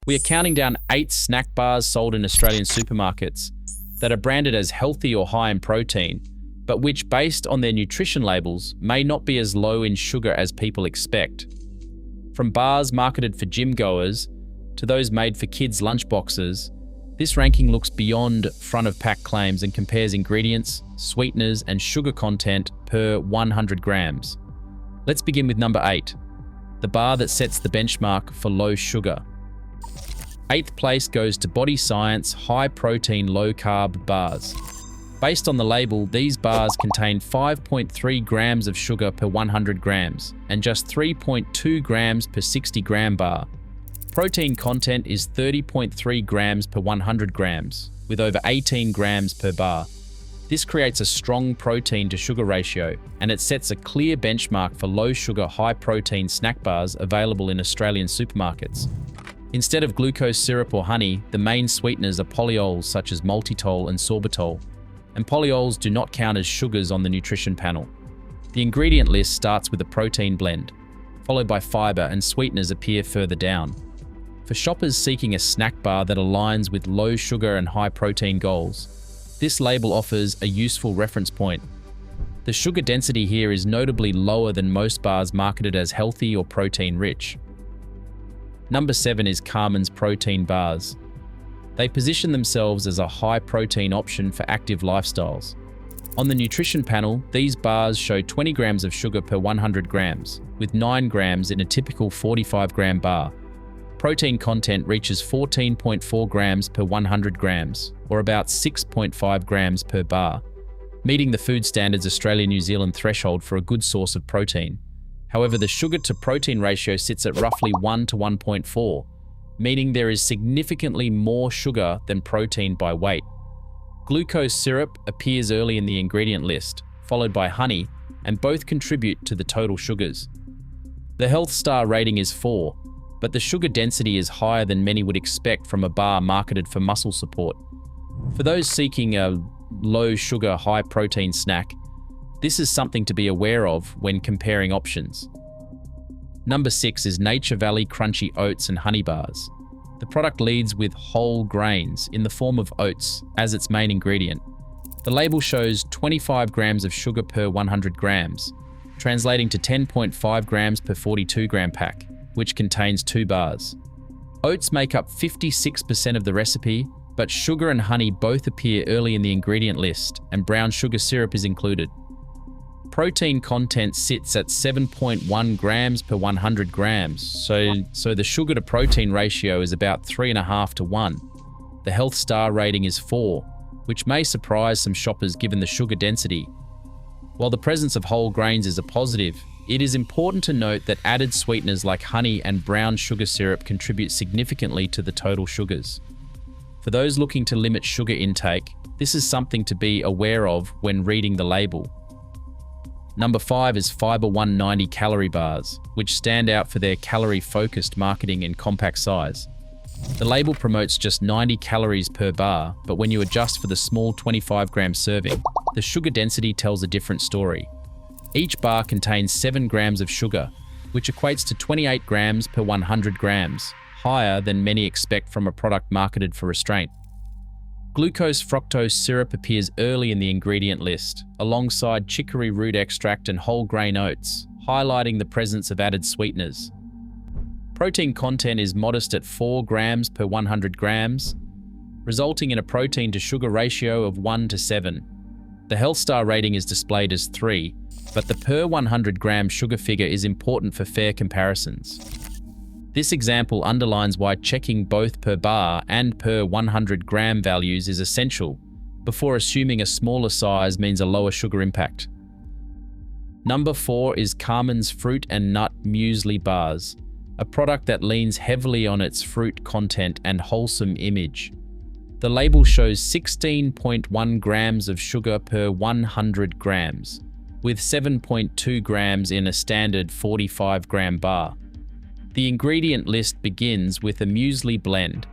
We are counting down 8 snack bars sold in Australian supermarkets that are branded as healthy or high in protein, but which, based on their nutrition labels, may not be as low in sugar as people expect. From bars marketed for gym goers to those made for kids' lunchboxes, this ranking looks beyond front-of-pack claims and compares ingredients, sweeteners, and sugar content per 100 grams. Let's begin with number 8, the bar that sets the benchmark for low sugar. 8th place goes to Body Science High Protein Low Carb Bars. Based on the label, these bars contain 5.3 grams of sugar per 100 grams and just 3.2 grams per 60 gram bar. Protein content is 30.3 grams per 100 grams, with over 18 grams per bar. This creates a strong protein to sugar ratio, and it sets a clear benchmark for low sugar, high protein snack bars available in Australian supermarkets. Instead of glucose syrup or honey, the main sweeteners are polyols such as maltitol and sorbitol, and polyols do not count as sugars on the nutrition panel. The ingredient list starts with a protein blend, followed by fiber, and sweeteners appear further down. For shoppers seeking a snack bar that aligns with low sugar and high protein goals, this label offers a useful reference point. The sugar density here is notably lower than most bars marketed as healthy or protein rich. Number 7 is Carmen's Protein Bars. They position themselves as a high protein option for active lifestyles. On the nutrition panel, these bars show 20 grams of sugar per 100 grams, with 9 grams in a typical 45 gram bar. Protein content reaches 14.4 grams per 100 grams, or about 6.5 grams per bar, meeting the Food Standards Australia-New Zealand threshold for a good source of protein. However, the sugar-to-protein ratio sits at roughly 1 to 1.4, meaning there is significantly more sugar than protein by weight. Glucose syrup appears early in the ingredient list, followed by honey, and both contribute to the total sugars. The health star rating is 4, but the sugar density is higher than many would expect from a bar marketed for muscle support. For those seeking a low-sugar, high-protein snack, this is something to be aware of when comparing options. Number 6 is Nature Valley Crunchy Oats and Honey Bars. The product leads with whole grains in the form of oats as its main ingredient. The label shows 25 grams of sugar per 100 grams, translating to 10.5 grams per 42 gram pack, which contains 2 bars. Oats make up 56% of the recipe, but sugar and honey both appear early in the ingredient list, and brown sugar syrup is included. Protein content sits at 7.1 grams per 100 grams, so the sugar to protein ratio is about 3.5 to 1. The health star rating is 4, which may surprise some shoppers given the sugar density. While the presence of whole grains is a positive, it is important to note that added sweeteners like honey and brown sugar syrup contribute significantly to the total sugars. For those looking to limit sugar intake, this is something to be aware of when reading the label. Number 5 is Fiber 190 Calorie Bars, which stand out for their calorie-focused marketing and compact size. The label promotes just 90 calories per bar, but when you adjust for the small 25-gram serving, the sugar density tells a different story. Each bar contains 7 grams of sugar, which equates to 28 grams per 100 grams, higher than many expect from a product marketed for restraint. Glucose fructose syrup appears early in the ingredient list, alongside chicory root extract and whole grain oats, highlighting the presence of added sweeteners. Protein content is modest at 4 grams per 100 grams, resulting in a protein to sugar ratio of 1 to 7. The health star rating is displayed as 3, but the per 100 gram sugar figure is important for fair comparisons. This example underlines why checking both per bar and per 100 gram values is essential before assuming a smaller size means a lower sugar impact. Number 4 is Carmen's Fruit and Nut Muesli Bars, a product that leans heavily on its fruit content and wholesome image. The label shows 16.1 grams of sugar per 100 grams, with 7.2 grams in a standard 45 gram bar. The ingredient list begins with a muesli blend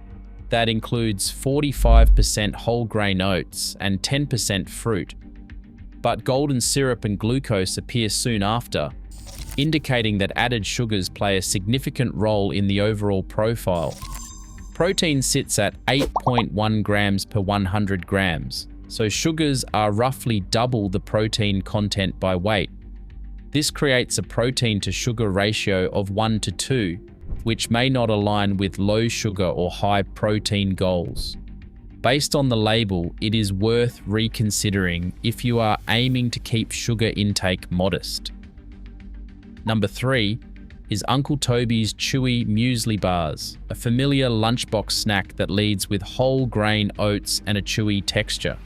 that includes 45% whole grain oats and 10% fruit, but golden syrup and glucose appear soon after, indicating that added sugars play a significant role in the overall profile. Protein sits at 8.1 grams per 100 grams, so sugars are roughly double the protein content by weight. This creates a protein-to-sugar ratio of 1 to 2, which may not align with low sugar or high protein goals. Based on the label, it is worth reconsidering if you are aiming to keep sugar intake modest. Number 3 is Uncle Toby's Chewy Muesli Bars, a familiar lunchbox snack that leads with whole grain oats and a chewy texture.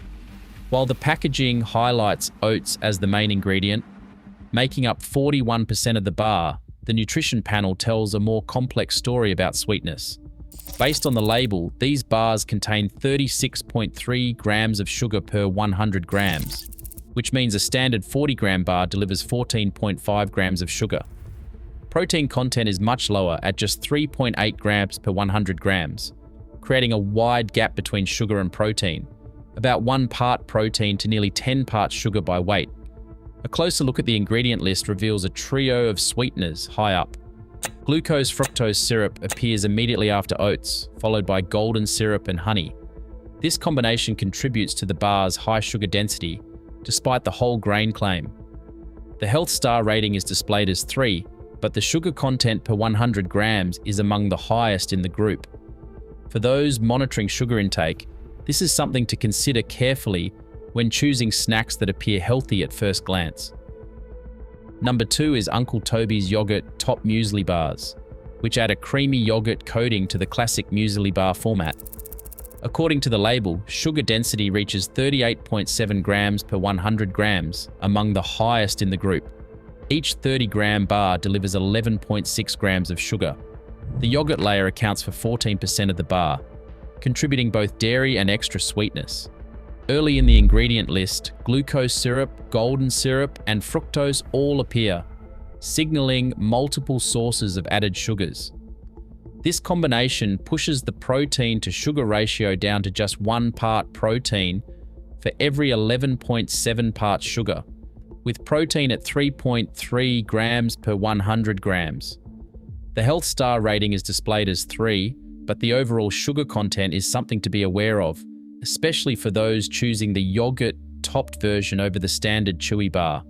While the packaging highlights oats as the main ingredient, making up 41% of the bar, the nutrition panel tells a more complex story about sweetness. Based on the label, these bars contain 36.3 grams of sugar per 100 grams, which means a standard 40-gram bar delivers 14.5 grams of sugar. Protein content is much lower at just 3.8 grams per 100 grams, creating a wide gap between sugar and protein, about 1 part protein to nearly 10 parts sugar by weight. A closer look at the ingredient list reveals a trio of sweeteners high up. Glucose-fructose syrup appears immediately after oats, followed by golden syrup and honey. This combination contributes to the bar's high sugar density, despite the whole grain claim. The health star rating is displayed as 3, but the sugar content per 100 grams is among the highest in the group. For those monitoring sugar intake, this is something to consider carefully when choosing snacks that appear healthy at first glance. Number 2 is Uncle Toby's Yogurt Top Muesli Bars, which add a creamy yogurt coating to the classic muesli bar format. According to the label, sugar density reaches 38.7 grams per 100 grams, among the highest in the group. Each 30-gram bar delivers 11.6 grams of sugar. The yogurt layer accounts for 14% of the bar, contributing both dairy and extra sweetness. Early in the ingredient list, glucose syrup, golden syrup, and fructose all appear, signaling multiple sources of added sugars. This combination pushes the protein-to-sugar ratio down to just 1 part protein for every 11.7 parts sugar, with protein at 3.3 grams per 100 grams. The health star rating is displayed as 3, but the overall sugar content is something to be aware of, especially for those choosing the yogurt-topped version over the standard chewy bar.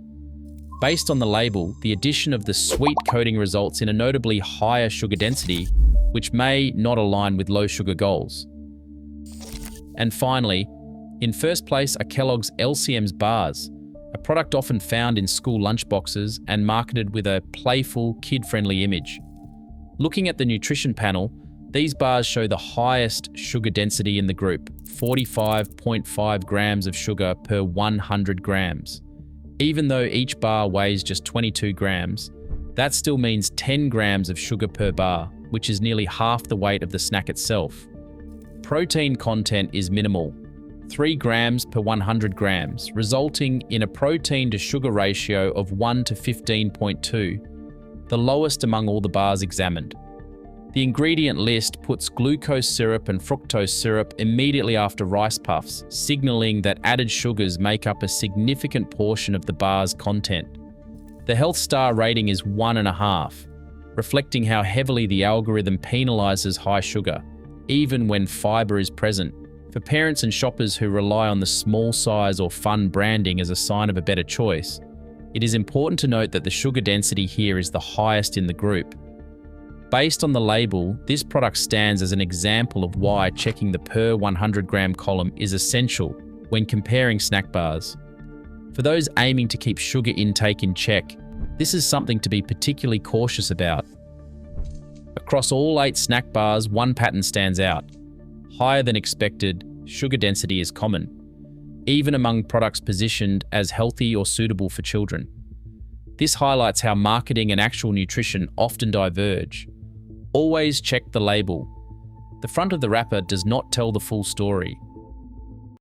Based on the label, the addition of the sweet coating results in a notably higher sugar density, which may not align with low sugar goals. And finally, in first place are Kellogg's LCM's bars, a product often found in school lunchboxes and marketed with a playful, kid-friendly image. Looking at the nutrition panel, these bars show the highest sugar density in the group, 45.5 grams of sugar per 100 grams. Even though each bar weighs just 22 grams, that still means 10 grams of sugar per bar, which is nearly half the weight of the snack itself. Protein content is minimal, 3 grams per 100 grams, resulting in a protein-to-sugar ratio of 1 to 15.2, the lowest among all the bars examined. The ingredient list puts glucose syrup and fructose syrup immediately after rice puffs, signaling that added sugars make up a significant portion of the bar's content. The health star rating is 1.5, reflecting how heavily the algorithm penalizes high sugar, even when fiber is present. For parents and shoppers who rely on the small size or fun branding as a sign of a better choice, it is important to note that the sugar density here is the highest in the group. Based on the label, this product stands as an example of why checking the per 100-gram column is essential when comparing snack bars. For those aiming to keep sugar intake in check, this is something to be particularly cautious about. Across all 8 snack bars, one pattern stands out. Higher than expected, sugar density is common, even among products positioned as healthy or suitable for children. This highlights how marketing and actual nutrition often diverge. Always check the label. The front of the wrapper does not tell the full story.